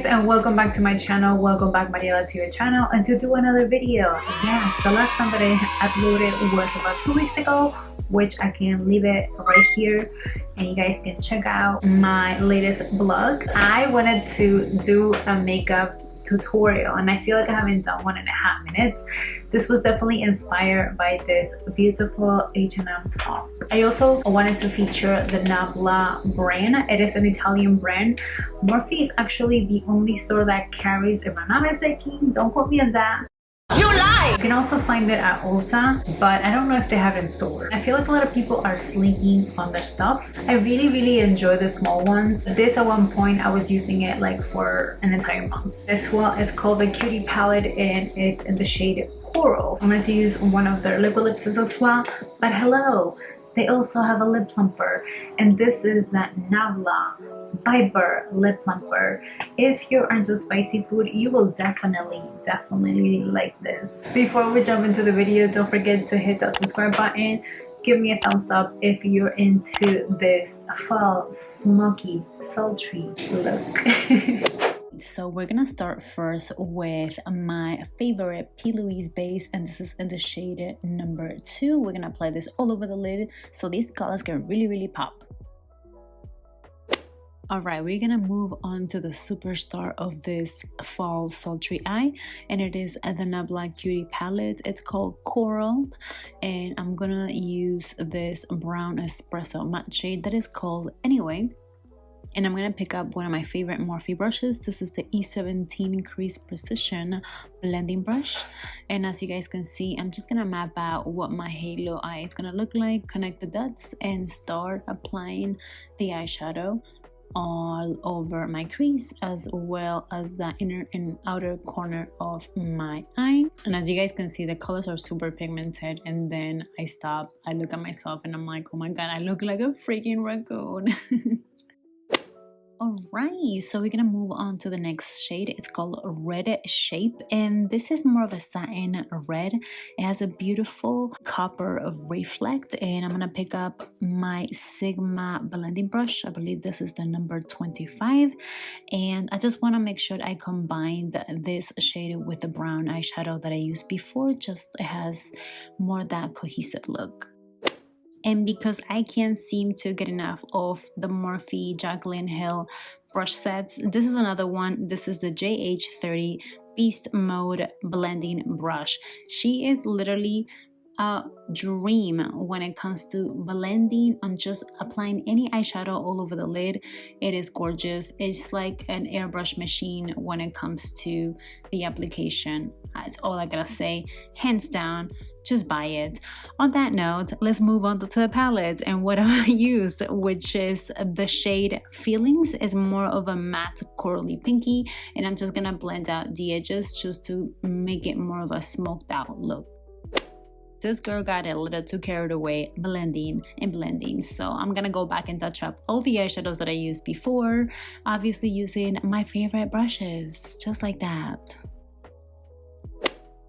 guys, and welcome back to my channel. Welcome back, Mariela, to your channel and to do another video. Yes, the last time that I uploaded was about 2 weeks ago, which I can leave it right here and you guys can check out my latest vlog. I wanted to do a makeup tutorial and I feel like I haven't done 1.5 minutes. This was definitely inspired by this beautiful H&M top. I also wanted to feature the Nabla brand. It is an Italian brand. Morphe is actually the only store that carries, if I'm not mistaken, don't quote me on that. You lie! You can also find it at Ulta, but I don't know if they have it in store. I feel like a lot of people are sleeping on their stuff. I really enjoy the small ones. This at one point I was using it like for an entire month. This one is called the Cutie palette and it's in the shade Coral. I'm going to use one of their liquid lipsticks as well, but hello, they also have a lip plumper, and this is that Nabla Viper lip plumper. If you're into spicy food, you will definitely like this. Before we jump into the video, don't forget to hit that subscribe button. Give me a thumbs up if you're into this fall smoky sultry look. So we're gonna start first with my favorite Louise base, and this is in the shade number 2. We're gonna apply this all over the lid so these colors can really pop. Alright, we're gonna move on to the superstar of this fall sultry eye, and it is the Nabla Cutie palette. It's called Coral, and I'm gonna use this brown espresso matte shade that is called Anyway. And I'm going to pick up one of my favorite Morphe brushes. This is the E17 Crease Precision blending brush. And as you guys can see, I'm just going to map out what my halo eye is going to look like, connect the dots, and start applying the eyeshadow all over my crease as well as the inner and outer corner of my eye. And as you guys can see, the colors are super pigmented, and then I stop, I look at myself and I'm like, oh my god, I look like a freaking raccoon. Alright, so we're gonna move on to the next shade. It's called Red Shape, and this is more of a satin red. It has a beautiful copper of reflect, and I'm gonna pick up my Sigma blending brush. I believe this is the number 25, and I just want to make sure I combined this shade with the brown eyeshadow that I used before. Just it has more that cohesive look. And because I can't seem to get enough of the Morphe Jaclyn Hill brush sets, this is another one. This is the JH30 Beast Mode blending brush. She is literally a dream when it comes to blending and just applying any eyeshadow all over the lid. It is gorgeous. It's like an airbrush machine when it comes to the application. That's all I gotta say. Hands down, just buy it. On that note, let's move on to the palettes and what I used, which is the shade Feelings. Is more of a matte corally pinky, and I'm just gonna blend out the edges just to make it more of a smoked out look. This girl got a little too carried away blending, so I'm gonna go back and touch up all the eyeshadows that I used before, obviously using my favorite brushes, just like that.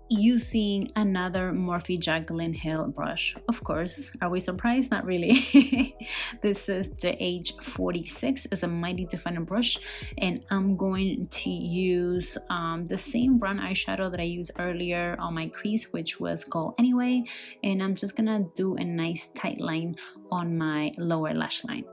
Using another Morphe Jaclyn Hill brush, of course. Are we surprised? Not really. This is the H46. It's a mighty defining brush, and I'm going to use the same brown eyeshadow that I used earlier on my crease, which was called Anyway, and I'm just gonna do a nice tight line on my lower lash line.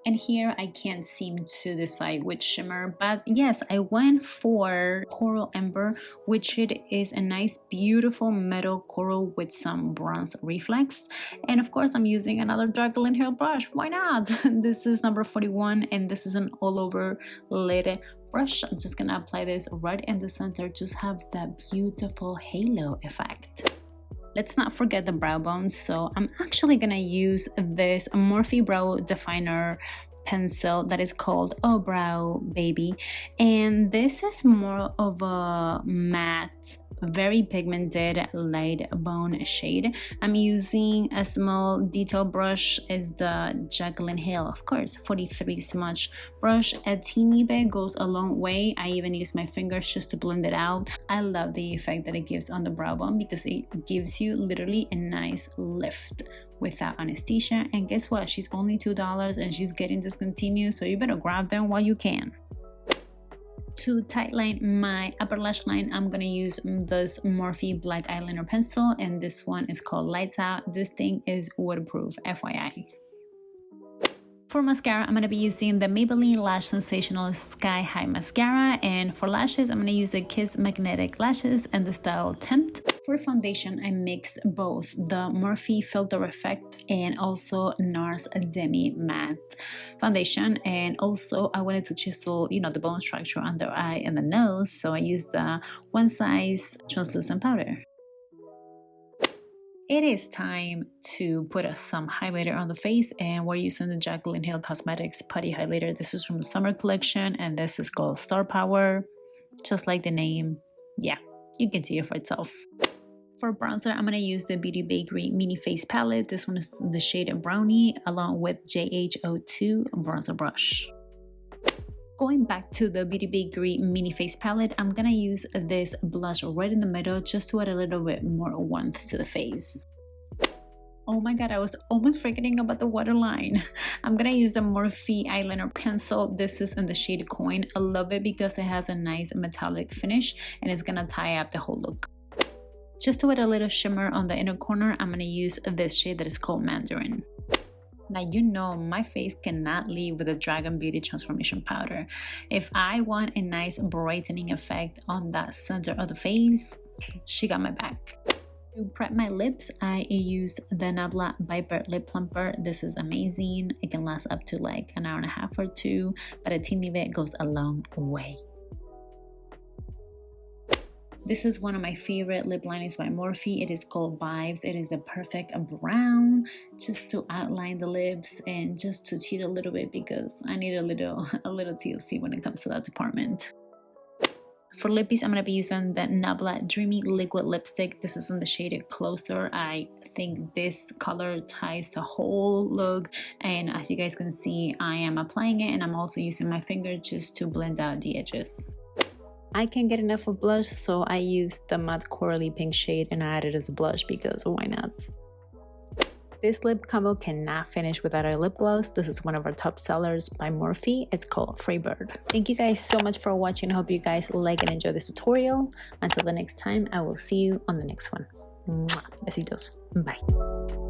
And here I can't seem to decide which shimmer, but yes, I went for Coral Amber, which it is a nice beautiful metal coral with some bronze reflex. And of course I'm using another Jaclyn Hill brush. Why not? This is number 41, and this is an all over lid brush. I'm just gonna apply this right in the center, just have that beautiful halo effect. Let's not forget the brow bone, so I'm actually gonna use this Morphe Brow Definer pencil that is called Oh Brow Baby, and this is more of a matte, very pigmented light bone shade. I'm using a small detail brush, is the Jaclyn Hill, of course, 43 smudge brush. A teeny bit goes a long way. I even use my fingers just to blend it out. I love the effect that it gives on the brow bone because it gives you literally a nice lift without anesthesia. And guess what? She's only $2 and she's getting discontinued, so you better grab them while you can. To tightline my upper lash line, I'm gonna use this Morphe black eyeliner pencil, and this one is called Lights Out. This thing is waterproof, FYI. For mascara, I'm going to be using the Maybelline Lash Sensational Sky High Mascara, and for lashes, I'm going to use the Kiss Magnetic Lashes and the style Tempt. For foundation, I mixed both the Morphe Filter Effect and also Nars Demi Matte foundation, and also I wanted to chisel, you know, the bone structure under the eye and the nose, so I used the One Size translucent powder. It is time to put some highlighter on the face, and we're using the Jaclyn Cosmetics putty highlighter. This is from the summer collection, and this is called Star Power, just like the name. Yeah, you can see it for itself. For bronzer, I'm going to use the Beauty Bakerie mini face palette. This one is the shade Brownie, along with JH02 bronzer brush. Going back to the Beauty Bakerie mini face palette, I'm gonna use this blush right in the middle just to add a little bit more warmth to the face. Oh my god, I was almost forgetting about the waterline. I'm gonna use a Morphe eyeliner pencil. This is in the shade Coin. I love it because it has a nice metallic finish and it's gonna tie up the whole look. Just to add a little shimmer on the inner corner, I'm gonna use this shade that is called Mandarin. Now, you know my face cannot leave with a Dragun Beauty transformation powder. If I want a nice brightening effect on that center of the face, she got my back. To prep my lips, I use the Nabla Viper lip plumper. This is amazing. It can last up to like an hour and a half or two, but a teeny bit goes a long way. This is one of my favorite lip liners by Morphe. It is called Vibes. It is a perfect brown, just to outline the lips and just to cheat a little bit because I need a little TLC when it comes to that department. For lippies, I'm going to be using the Nabla Dreamy Liquid Lipstick. This is in the shade Closer. I think this color ties the whole look, and as you guys can see, I am applying it and I'm also using my finger just to blend out the edges. I can't get enough of blush, so I used the matte corally pink shade and I added it as a blush because why not? This lip combo cannot finish without a lip gloss. This is one of our top sellers by Morphe. It's called Freebird. Thank you guys so much for watching. I hope you guys like and enjoy this tutorial. Until the next time, I will see you on the next one. Mwah. Besitos. Bye.